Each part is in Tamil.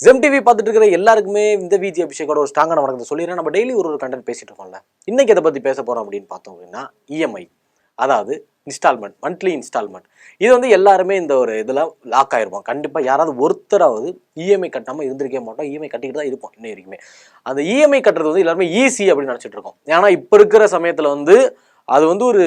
ஜெம் டிவி பார்த்துட்டு இருக்கிற எல்லாருக்குமே இந்த விஜி அபிஷேகோட ஒரு ஸ்ட்ராங்கான வணக்கத்தை சொல்லிடுறேன். நம்ம டெய்லி ஒரு கண்டென்ட் பேசிட்டு இருக்கோம்ல. இன்னைக்கு எதை பற்றி பேச போகிறோம் அப்படின்னு பார்த்தோம் அப்படின்னா இஎம்ஐ, அதாவது இன்ஸ்டால்மெண்ட், மந்த்லி இன்ஸ்டால்மெண்ட். இது வந்து எல்லாருமே இந்த ஒரு இதில் லாக் ஆகிருப்போம். கண்டிப்பாக யாராவது ஒருத்தராவது இஎம்ஐ கட்டாமல் இருந்திருக்கே மாட்டோம். இஎம்ஐ கட்டிக்கிட்டு தான் இருப்போம் இன்னும் வரைக்குமே. அந்த இஎம்ஐ கட்டுறது வந்து எல்லாருமே ஈஸி அப்படின்னு நினச்சிட்டு இருக்கோம். ஏன்னா இப்போ இருக்கிற சமயத்தில் வந்து அது வந்து ஒரு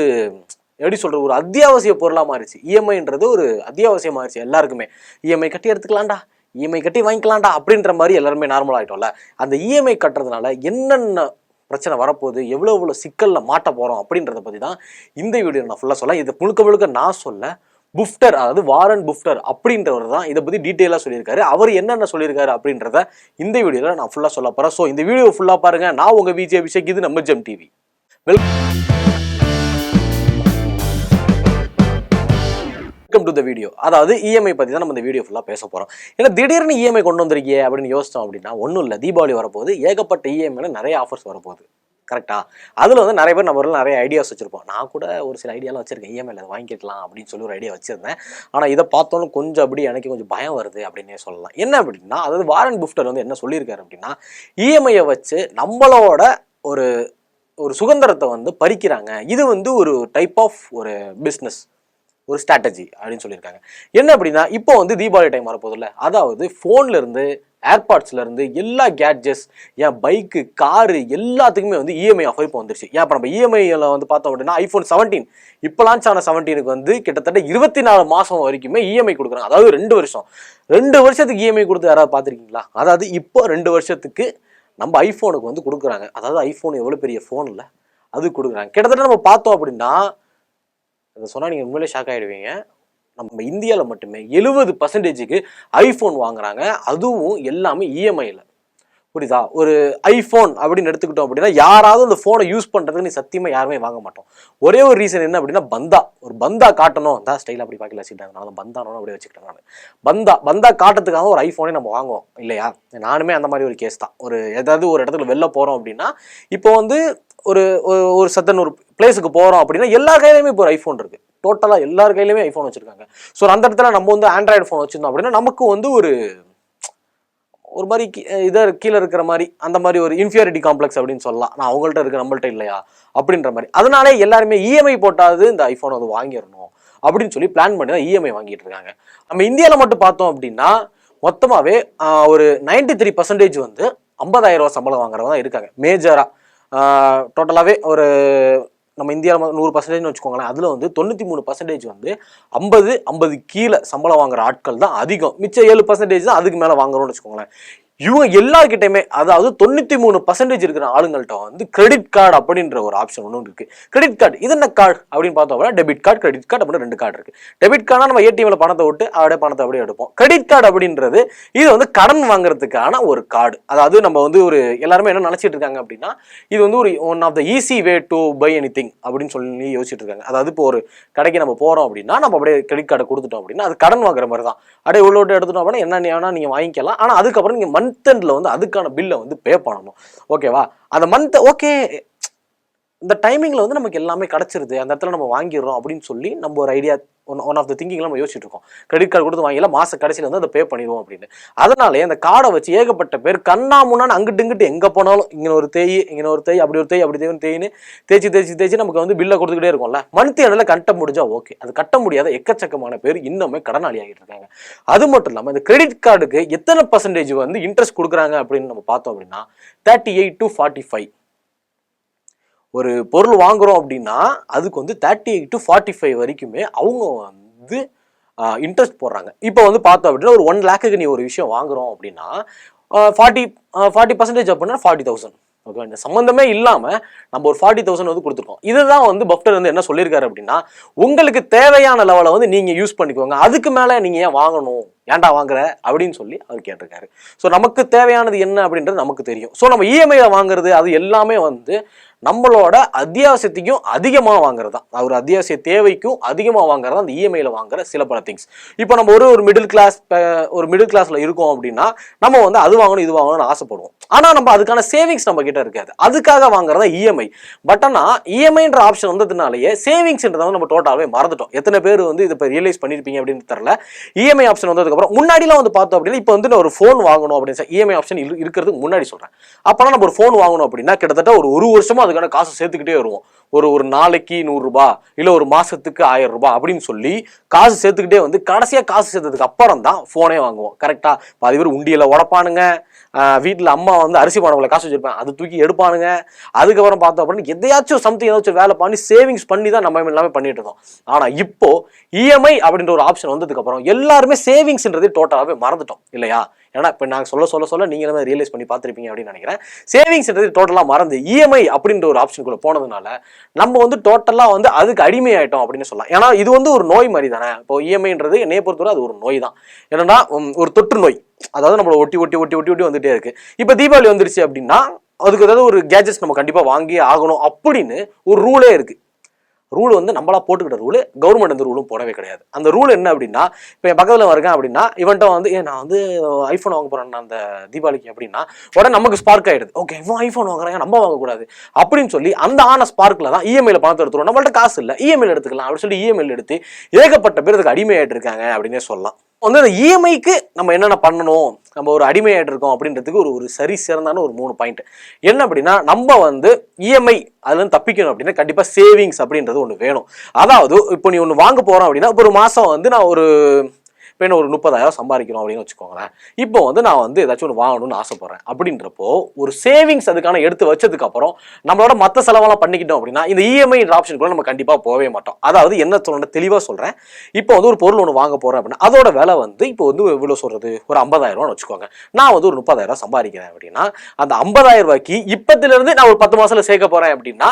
எப்படி சொல்கிறது, ஒரு அத்தியாவசிய பொருளாக மாறிடுச்சு. இஎம்ஐன்றது ஒரு அத்தியாவசியம் மாறிடுச்சு எல்லாருக்குமே. இஎம்ஐ கட்டி எடுத்துக்கலாம்டா, இஎம்ஐ கட்டி வாங்கிக்கலாம்டா அப்படின்ற மாதிரி எல்லாருமே நார்மல் ஆகிட்டோம்ல. அந்த இஎம்ஐ கட்டுறதுனால என்னென்ன பிரச்சனை வரப்போகுது, எவ்வளோ சிக்கலில் மாட்ட போகிறோம் அப்படின்றத பற்றி தான் இந்த வீடியோ நான் ஃபுல்லாக சொல்ல. இதை முழுக்க நான் சொல்ல, புஃப்டர், அதாவது வாரன் புஃப்டர் அப்படின்றவர் தான் இதை பற்றி டீட்டெயிலாக சொல்லியிருக்காரு. அவர் என்னென்ன சொல்லியிருக்காரு அப்படின்றத இந்த வீடியோவில் நான் ஃபுல்லாக சொல்ல போகிறேன். ஸோ இந்த வீடியோ ஃபுல்லாக பாருங்கள். நான் உங்கள் விஜய் அபிஷேக், இது நம்ம GeM TV. Welcome to the video. அதாவது இஎம்ஐ பற்றி தான் நம்ம இந்த வீடியோ ஃபுல்லாக பேச போகிறோம். ஏன்னா திடீர்னு இஎம்ஐ கொண்டு வந்திருக்கே அப்படின்னு யோசித்தோம் அப்படின்னா ஒன்றும் இல்லை. தீபாவளி வரப்போகுது, ஏகப்பட்ட இஎம்ஐல நிறைய ஆஃபர்ஸ் வரப்போகுது. கரெக்டாக அதில் வந்து நிறைய பேர் நம்மளால நிறைய ஐடியாஸ் வச்சுருப்போம். நான் கூட ஒரு சில ஐடியாலாம் வச்சுருக்கேன். இஎம்ஐயில் அதை வாங்கிக்கலாம் அப்படின்னு சொல்லி ஒரு ஐடியா வச்சுருந்தேன். ஆனால் இதை பார்த்தோன்னு கொஞ்சம் அப்படி எனக்கு கொஞ்சம் பயம் வருது அப்படின்னே சொல்லலாம். என்ன அப்படின்னா, அதாவது வாரன் புஃப்டர் வந்து என்ன சொல்லியிருக்காரு அப்படின்னா, இஎம்ஐயை வச்சு நம்மளோட ஒரு ஒரு சுதந்திரத்தை வந்து பறிக்கிறாங்க. இது வந்து ஒரு டைப் ஆஃப் ஒரு பிஸ்னஸ், ஒரு ஸ்ட்ராட்டஜி அப்படின்னு சொல்லியிருக்காங்க. என்ன அப்படின்னா, இப்போ வந்து தீபாவளி டைம் வரப்போதில்ல, அதாவது ஃபோன்லேருந்து ஏர்பாட்ஸ்லேருந்து எல்லா கேட்ஜெட்ஸ், என் பைக்கு, காரு எல்லாத்துக்குமே வந்து இஎம்ஐ ஆஃபர் இப்போ வந்துருச்சு. ஏன் இப்போ நம்ம இஎம்ஐயில் வந்து பார்த்தோம் அப்படின்னா ஐஃபோன் 17 இப்போ லான்ச் ஆன 17க்கு வந்து கிட்டத்தட்ட 24 மாதம் வரைக்குமே இஎம்ஐ கொடுக்குறாங்க. அதாவது 2 வருஷத்துக்கு இஎம்ஐ கொடுத்து யாராவது பார்த்துருக்கீங்களா? அதாவது இப்போ 2 வருஷத்துக்கு நம்ம ஐஃபோனுக்கு வந்து கொடுக்குறாங்க. அதாவது ஐஃபோன் எவ்வளோ பெரிய ஃபோன் இல்லை, அது கொடுக்குறாங்க. கிட்டத்தட்ட நம்ம பார்த்தோம் அப்படின்னா, அதை சொன்னால் நீங்கள் உண்மையிலே ஷாக் ஆகிடுவீங்க. நம்ம இந்தியாவில் மட்டுமே 70% ஐஃபோன் வாங்குறாங்க. அதுவும் எல்லாமே இஎம்ஐயில். புரியுதா? ஒரு ஐஃபோன் அப்படின்னு எடுத்துக்கிட்டோம் அப்படின்னா யாராவது அந்த ஃபோனை யூஸ் பண்ணுறதுக்கு நீ சத்தியமாக யாருமே வாங்க மாட்டோம். ஒரே ஒரு ரீசன் என்ன அப்படின்னா, ஒரு பந்தா காட்டணும். தான் ஸ்டைல் அப்படி பார்க்கல வச்சுக்கிட்டாங்க. நான் பந்தானோன்னு அப்படியே வச்சுக்கிட்டேன். நான் பந்தா காட்டுறதுக்காக ஒரு ஐஃபோனே நம்ம வாங்குவோம் இல்லையா? நானுமே அந்த மாதிரி ஒரு கேஸ் தான். ஏதாவது ஒரு இடத்துல வெளில போகிறோம் அப்படின்னா, இப்போ வந்து ஒரு சத்தன் ஒரு பிளேஸுக்கு போகிறோம் அப்படின்னா எல்லார் கையிலையுமே இப்போ ஒரு ஐஃபோன் இருக்குது. டோட்டலாக எல்லார் கையிலுமே ஐஃபோன் வச்சுருக்காங்க. ஸோ அந்த இடத்துல நம்ம வந்து ஆண்ட்ராய்டு ஃபோன் வச்சுருந்தோம் அப்படின்னா நமக்கு வந்து ஒரு மாதிரி கீழே இருக்கிற மாதிரி, அந்த மாதிரி ஒரு இன்ஃபியாரிட்டி காம்ப்ளெக்ஸ் அப்படின்னு சொல்லலாம். நான் அவங்கள்ட்ட இருக்க நம்மள்ட்ட இல்லையா அப்படின்ற மாதிரி. அதனாலே எல்லாருமே இஎம்ஐ போட்டாது இந்த ஐஃபோன் அது வாங்கிடணும் அப்படின்னு சொல்லி பிளான் பண்ணி தான் இஎம்ஐ வாங்கிட்டு இருக்காங்க. நம்ம இந்தியாவில் மட்டும் பார்த்தோம் அப்படின்னா மொத்தமாகவே ஒரு 93% வந்து 50,000 ரூபா சம்பளம் வாங்குறவங்க தான் இருக்காங்க மேஜராக. டோட்டலாகவே ஒரு நம்ம இந்தியாவில் 100% வச்சுக்கோங்களேன். அதில் வந்து 93% வந்து 50 கீழே சம்பளம் வாங்குற ஆட்கள் தான் அதிகம். மிச்சம் 7% தான் அதுக்கு மேலே வாங்குறோம்னு வச்சுக்கோங்களேன். இவங்க எல்லாருக்கிட்டையுமே, அதாவது 93% இருக்கிற ஆளுங்கள்ட்ட வந்து கிரெடிட் கார்டு அப்படின்ற ஒரு ஆப்ஷன் ஒன்று இருக்கு. கிரெடிட் கார்டு இது என்ன கார்டு அப்படின்னு பார்த்தோம்னா டெபிட் கார்டு, கிரெடிட் கார்டு அப்படின்னு 2 கார்டு இருக்கு. டெபிட் கார்டுனா நம்ம ஏடிஎம்ல பணத்தை விட்டு அப்படியே பணத்தை அப்படியே எடுப்போம். கிரெடிட் கார்டு அப்படின்றது இது வந்து கடன் வாங்குறதுக்கான ஒரு கார்டு. அதாவது நம்ம வந்து எல்லாருமே என்ன நினைச்சிட்டு இருக்காங்க அப்படின்னா, இது வந்து one of the easy way to buy anything அப்படின்னு சொல்லி யோசிச்சுட்டு இருக்காங்க. அதாவது இப்போ ஒரு கடைக்கு நம்ம போறோம் அப்படின்னா நம்ம அப்படியே கிரெடிட் கார்டை கொடுத்துட்டோம் அப்படின்னா அது கடன் வாங்குற மாதிரி தான். அப்படியே உள்ள விட்டு எடுத்துட்டோம் அப்படின்னா என்ன நீங்க வாங்கிக்கலாம். ஆனால் அதுக்கப்புறம் நீங்க மந்த்ல வந்து அதுக்கான பில்லை வந்து பே பண்ணணும். ஓகேவா? அந்த மந்த் ஓகே, இந்த டைமிங்ல வந்து நமக்கு எல்லாமே கிடைச்சிருது, அந்த இடத்துல நம்ம வாங்கிடுறோம் அப்படின்னு சொல்லி நம்ம ஒரு ஐடியா, ஒன் ஆஃப் த திங்கிங்ல நம்ம யோசிச்சுட்டு இருக்கோம். கிரெடிட் கார்டு கொடுத்து வாங்கலாம், மாச கடைசியில் வந்து அதை பே பண்ணிடுவோம் அப்படின்னு. அதனாலே அந்த கார்டை வச்சு ஏகப்பட்ட பேர் கண்ணா முன்னான்னு அங்கிட்டு இங்கிட்டு எங்கே போனாலும் இங்கே ஒரு தேய் அப்படி ஒரு தேய் அப்படி தேய்னு தேய்ச்சி நமக்கு வந்து பில்லை கொடுத்துக்கிட்டே இருக்கும்ல. மந்த் எண்ணில் கட்ட முடிஞ்சா ஓகே, அது கட்ட முடியாத எக்கச்சக்கமான பேர் இன்னுமே கடனாளி ஆகிட்டு இருக்காங்க. அது மட்டும் இல்லாமல் இந்த கிரெடிட் கார்டுக்கு எத்தனை % வந்து இன்ட்ரெஸ்ட் கொடுக்குறாங்க அப்படின்னு நம்ம பார்த்தோம் அப்படின்னா 38 to 45. ஒரு பொருள் வாங்குறோம் அப்படின்னா அதுக்கு வந்து 38 to 45 வரைக்குமே அவங்க வந்து இன்ட்ரெஸ்ட் போடுறாங்க. இப்போ வந்து பார்த்தோம் அப்படின்னா ஒரு 1 lakhக்கு நீ ஒரு விஷயம் வாங்குறோம் அப்படின்னா 40% அப்படின்னா 40,000. ஓகே, இந்த சம்மந்தமே இல்லாமல் நம்ம ஒரு 40,000 வந்து கொடுத்துருக்கோம். இதுதான் வந்து பஃப்டர் வந்து என்ன சொல்லியிருக்காரு அப்படின்னா, உங்களுக்கு தேவையான லெவலை வந்து நீங்கள் யூஸ் பண்ணிக்கோங்க, அதுக்கு மேலே நீங்கள் ஏன் வாங்கணும், ஏன்டா வாங்குற அப்படின்னு சொல்லி அவர் கேட்டிருக்காரு. ஸோ நமக்கு தேவையானது என்ன அப்படின்றது நமக்கு தெரியும். ஸோ நம்ம இஎம்ஐயில் வாங்குறது அது எல்லாமே வந்து நம்மளோட அத்தியாவசியத்தையும் அதிகமாக வாங்குறது தான், ஒரு அத்தியாவசிய தேவைக்கும் அதிகமாக வாங்குறது அந்த இஎம்ஐல வாங்குற சில பல திங்ஸ். இப்போ நம்ம ஒரு மிடில் கிளாஸ்ல இருக்கோம் அப்படின்னா நம்ம வந்து அது வாங்கணும் இது வாங்கணும்னு ஆசைப்படுவோம். ஆனால் நம்ம அதுக்கான சேவிங்ஸ் நம்ம கிட்ட இருக்காது, அதுக்காக வாங்குறதா இஎம்ஐ. பட் ஆனால் இஎம்ஐன்ற ஆப்ஷன் வந்ததுனாலேயே சேவிங்ஸ்ன்றதை வந்து நம்ம டோட்டலாகவே மறந்துட்டோம். எத்தனை பேர் வந்து இதை இப்போ ரியலைஸ் பண்ணியிருப்பீங்க அப்படின்னு தெரியல. இஎம்ஐ ஆப்ஷன் வந்ததுக்கப்புறம் முன்னாடிலாம் வந்து பார்த்தோம் அப்படின்னா இப்போ வந்து ஒரு ஃபோன் வாங்கணும் அப்படின்னு இஎம்ஐ ஆப்ஷன் இருக்கிறதுக்கு முன்னாடி சொல்கிறேன். அப்போனா நம்ம ஒரு ஃபோன் வாங்கணும் அப்படின்னா கிட்டத்தட்ட ஒரு வருஷமா அதுக்கான காசு சேர்த்துக்கிட்டே வருவோம். ஒரு நாளைக்கு 100 ரூபாய் இல்லை ஒரு மாசத்துக்கு 1000 ரூபாய் அப்படின்னு சொல்லி காசு சேர்த்துக்கிட்டே வந்து கடைசியாக காசு சேர்த்ததுக்கு அப்புறம் தான் ஃபோனே வாங்குவோம். கரெக்டா? பாதி பேர் உண்டியல உடப்பானுங்க, வீட்டில் அம்மா வந்து அரிசி பானங்களை காசு வச்சிருப்பாங்க அதை தூக்கி எடுப்பானுங்க. அதுக்கப்புறம் பார்த்தோம் அப்படின்னா எதையாச்சும் சம்திங் ஏதாச்சும் வேலை பண்ணி சேவிங்ஸ் பண்ணி தான் நம்ம எல்லாமே பண்ணிட்டு இருந்தோம். ஆனால் இப்போ இஎம்ஐ அப்படின்ற ஒரு ஆப்ஷன் வந்ததுக்கு அப்புறம் எல்லாருமே சேவிங்ஸ்ன்றதே டோட்டலாகவே மறந்துட்டோம் இல்லையா? ஏன்னா இப்போ நாங்கள் சொல்ல நீங்கள் எல்லாமே ரியலைஸ் பண்ணி பார்த்துருப்பீங்க அப்படின்னு நினைக்கிறேன். சேவிங்ஸ்ன்றது டோட்டலாக மறந்து இஎம்ஐ அப்படின்ற ஒரு ஆப்ஷனுக்குள்ள போனதுனால நம்ம வந்து டோட்டலாக வந்து அதுக்கு அடிமையாயிட்டோம் அப்படின்னு சொல்லலாம். ஏன்னா இது வந்து ஒரு நோய் மாதிரி தானே. இப்போ இஎம்ஐன்றது என்னைய பொறுத்தவரை அது ஒரு நோய் தான். என்னன்னா ஒரு தொற்று நோய், அதாவது நம்மளை ஒட்டி வந்துட்டே இருக்கு. இப்போ தீபாவளி வந்துருச்சு அப்படின்னா அதுக்கு ஏதாவது ஒரு கேஜெட்ஸ் நம்ம கண்டிப்பாக வாங்கி ஆகணும் அப்படின்னு ஒரு ரூலே இருக்கு. ரூல் வந்து நம்மளா போட்டுக்கிட்ட ரூல், கவர்மெண்ட் அந்த ரூலும் போடவே கிடையாது. அந்த ரூல் என்ன அப்படின்னா, இப்போ என் பக்கத்தில் இருக்கேன் அப்படின்னா இவன்ட்ட வந்து நான் வந்து ஐஃபோன் வாங்க போறேன் அந்த தீபாவளிக்கு அப்படின்னா உடனே நமக்கு ஸ்பார்க் ஆயிடுது. ஓகே, இவன் ஐஃபோன் வாங்குறாங்க நம்ம வாங்கக்கூடாது அப்படின்னு சொல்லி அந்த ஆன ஸ்பார்க்ல தான் இஎம்ஐல பணத்தை எடுத்துருவோம். நம்மள்ட்ட காசு இல்லை, இஎம்ஐல எடுத்துக்கலாம் அப்படின்னு சொல்லி இஎம்ஐல எடுத்து ஏகப்பட்ட பேர் அதுக்கு அடிமையாயிட்டு இருக்காங்க அப்படின்னே சொல்லலாம். வந்து அந்த இஎம்ஐக்கு நம்ம என்னென்ன பண்ணணும், நம்ம ஒரு அடிமையாயிட்டு இருக்கோம் அப்படின்றதுக்கு ஒரு சரி சிறந்தான ஒரு 3 பாயிண்ட் என்ன அப்படின்னா, நம்ம வந்து இஎம்ஐ அதுல இருந்து தப்பிக்கணும் அப்படின்னா கண்டிப்பா சேவிங்ஸ் அப்படின்றது ஒன்று வேணும். அதாவது இப்போ நீ ஒன்று வாங்க போறோம் அப்படின்னா ஒரு மாசம் வந்து நான் ஒரு 30,000 சம்பாதிக்கிறோம் அப்படின்னு வச்சுக்கோங்களேன். இப்போ வந்து நான் வந்து ஏதாச்சும் ஒன்று வாங்கணும்னு ஆசைப்படுறேன் அப்படின்றப்போ ஒரு சேவிங்ஸ் அதுக்கான எடுத்து வச்சதுக்கு அப்புறம் நம்மளோட மற்ற செலவெல்லாம் பண்ணிக்கிட்டோம் அப்படின்னா இந்த இஎம்ஐ ஆப்ஷன் கூட நம்ம கண்டிப்பா போகவே மாட்டோம். அதாவது என்ன சொல்ற தெளிவா சொல்றேன், இப்போ வந்து ஒரு பொருள் ஒன்று வாங்க போறேன் அப்படின்னா அதோட விலை வந்து இப்போ வந்து இவ்வளவு சொல்றது ஒரு 50,000 வச்சுக்கோங்க. நான் வந்து ஒரு 30,000 சம்பாதிக்கிறேன் அப்படின்னா அந்த 50,000 ரூபாய்க்கு இப்பத்துல இருந்து நான் ஒரு 10 மாசத்துல சேர்க்க போறேன் அப்படின்னா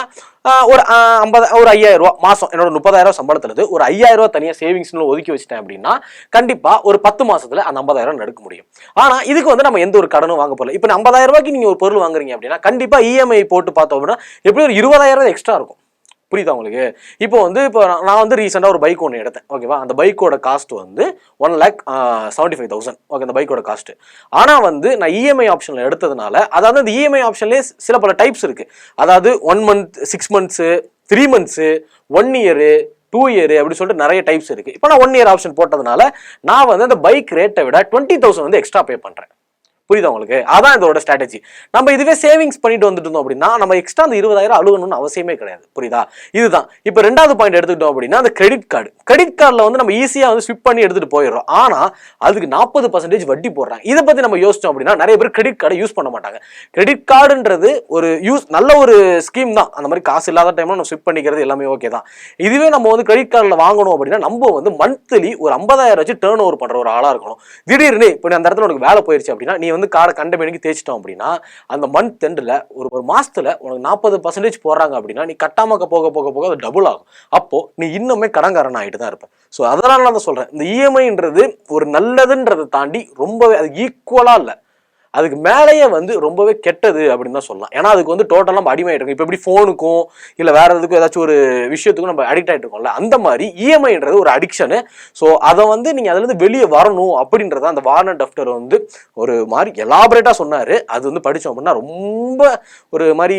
ஒரு 5,000 ரூபாய் மாசம் என்னோட 30,000 சம்பளத்துல இருந்து ஒரு 5,000 ரூபாய் தனியா சேவிங்ஸ்னு ஒதுக்கி வச்சுட்டேன் அப்படின்னா கண்டிப்பா ஒரு 10 மாசத்துல அந்த 50,000 எடுக்க முடியும். ஆனா இதுக்கு வந்து நம்ம எந்த ஒரு கடனும் வாங்க போறல. இப்போ 50,000 ரூபாய்க்கு நீங்க ஒரு பொருள் வாங்குறீங்க அப்படின்னா கண்டிப்பா இஎம்ஐ போட்டு பார்த்தோம் அப்படின்னா எப்படி ஒரு 20,000 எக்ஸ்ட்ரா இருக்கும். புரியுதா உங்களுக்கு? இப்போ நான் வந்து ரீசெண்டாக ஒரு பைக் ஒன்று எடுத்தேன். ஓகேவா? அந்த பைக்கோட காஸ்ட் வந்து 1,75,000. ஓகே, அந்த பைக்கோட காஸ்ட். ஆனால் வந்து நான் இஎம்ஐ ஆப்ஷனில் எடுத்ததுனால, அதாவது அந்த இஎம்ஐ ஆப்ஷன்லேயே சில பல டைப்ஸ் இருக்கு. அதாவது 1 month, 6 months, 3 months, 1 year, 2 year அப்படி சொல்லிட்டு நிறைய டைப்ஸ் இருக்கு. இப்போ நான் 1 இயர் ஆப்ஷன் போட்டதுனால நான் வந்து அந்த பைக் ரேட்டை விட 20,000 வந்து எக்ஸ்ட்ரா பே பண்றேன். புரியுதா உங்களுக்கு? அதான் இதோட ஸ்ட்ராட்டஜி. நம்ம இதுவே சேவிங்ஸ் பண்ணிட்டு வந்துட்டு இருந்தோம் அப்படின்னா நம்ம எக்ஸ்ட்ரா அந்த 20,000 அழுகணும்னு அவசியமே கிடையாது. புரியுதா? இதுதான். இப்போ 2வது பாயிண்ட் எடுத்துக்கிட்டோம் அப்படின்னா அந்த கிரெடிட் கார்டில் வந்து நம்ம ஈஸியா வந்து ஸ்விப் பண்ணி எடுத்துட்டு போயிடுறோம். ஆனா அதுக்கு 40% வட்டி போடுறாங்க. இதை பத்தி நம்ம யோசிச்சோம் அப்படின்னா நிறைய பேர் கிரெடிட் கார்டை யூஸ் பண்ண மாட்டாங்க. கிரெடிட் கார்டுன்றது ஒரு நல்ல ஒரு ஸ்கீம் தான். அந்த மாதிரி காசு இல்லாத டைம்ல நம்ம ஸ்விப் பண்ணிக்கிறது எல்லாமே ஓகே தான். இதுவே நம்ம வந்து கிரெடிட் கார்டில் வாங்கணும் அப்படின்னா நம்ம வந்து மந்த்லி ஒரு 50,000 வச்சு டேர்ன் ஓவர் பண்ற ஒரு ஆளா இருக்கணும். திடீர்னு இப்போ அந்த இடத்துல உனக்கு வேலை போயிருச்சு அப்படின்னா நீ வந்து கார்டை கண்டமேனிக்கு தேய்ச்சிட்டோம் அப்படின்னா அந்த மந்த் எண்டில் ஒரு மாசத்துல உனக்கு 40% போடுறாங்க அப்படின்னா நீ கட்டாம போக போக போக அது டபுள் ஆகும். அப்போ நீ இன்னுமே கடன்காரன் ஆகிட்டு தான் இருப்ப. ஸோ அதனால நான் சொல்றேன், இந்த இஎம்ஐன்றது ஒரு நல்லதுன்றதை தாண்டி ரொம்பவே அது ஈக்குவலா இல்லை, அதுக்கு மேலேயே வந்து ரொம்பவே கெட்டது அப்படின்னு தான் சொல்லலாம். ஏன்னா அதுக்கு வந்து டோட்டலாக நம்ம அடிமையாயிட்டு இருக்கோம். இப்போ எப்படி ஃபோனுக்கும் இல்லை வேற எதுக்கும் ஏதாச்சும் ஒரு விஷயத்துக்கும் நம்ம அடிக்ட் ஆகிட்டு இருக்கோம்ல, அந்த மாதிரி இஎம்ஐன்றது ஒரு அடிக்ஷனு. ஸோ அதை வந்து நீங்கள் அதுலேருந்து வெளியே வரணும் அப்படின்றத அந்த வார்னர் டஃப்டர் வந்து ஒரு மாதிரி எலாபரேட்டாக சொன்னார். அது வந்து படித்தோம் அப்படின்னா ரொம்ப ஒரு மாதிரி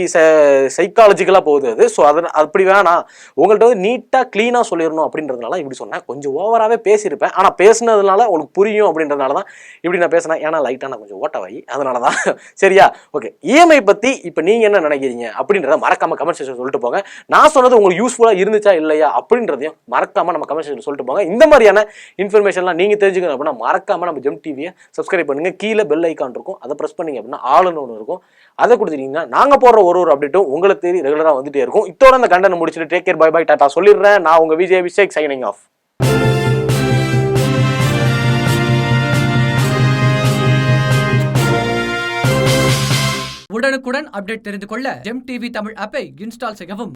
சைக்காலஜிக்கலாக போகுது அது. ஸோ அதை அப்படி வேணாம், உங்கள்கிட்ட வந்து நீட்டாக க்ளீனாக சொல்லிடணும் அப்படின்றதுனால இப்படி சொன்னேன். கொஞ்சம் ஓவராகவே பேசியிருப்பேன், ஆனால் பேசினதுனால உங்களுக்கு புரியும் அப்படின்றதுனால தான் இப்படி நான் பேசினேன். ஏன்னா லைட்டாக நான் கொஞ்சம் ஓட்டவாயி, அதனாலதான். சரியா? ஓகே, இஎம்ஐ பத்தி இப்ப நீங்க என்ன நினைக்கிறீங்க அப்படின்றத மறக்காம கமெண்ட் செக்ஷன் சொல்லிட்டு போங்க. நான் சொன்னது உங்களுக்கு யூஸ்ஃபுல்லா இருந்துச்சா இல்லையா அப்படின்றதையும் மறக்காம நம்ம கமெண்ட் செக்ஷன் சொல்லிட்டு போங்க. இந்த மாதிரியான இன்ஃபர்மேஷன்லாம் நீங்க தெரிஞ்சுக்கணும் அப்படின்னா மறக்காம நம்ம ஜெம் டிவியை சப்ஸ்கிரைப் பண்ணுங்க. கீழே பெல் ஐக்கான் இருக்கும், அதை பிரஸ் பண்ணீங்க அப்படின்னா ஆளுன்னு ஒன்று இருக்கும், அதை கொடுத்துட்டீங்கன்னா நாங்க போடுற ஒரு அப்டேட்டும் உங்களை தேடி ரெகுலரா வந்துட்டே இருக்கும். இத்தோட அந்த கண்டென்ட் முடிச்சுட்டு take care, bye bye, tata சொல்லிடுறேன். நான் உங்க விஜய் அபிஷேக் சைனிங் ஆஃப். உடனுக்குடன் அப்டேட் தெரிந்து கொள்ள ஜெம் டிவி தமிழ் ஆப்பை இன்ஸ்டால் செய்யவும்.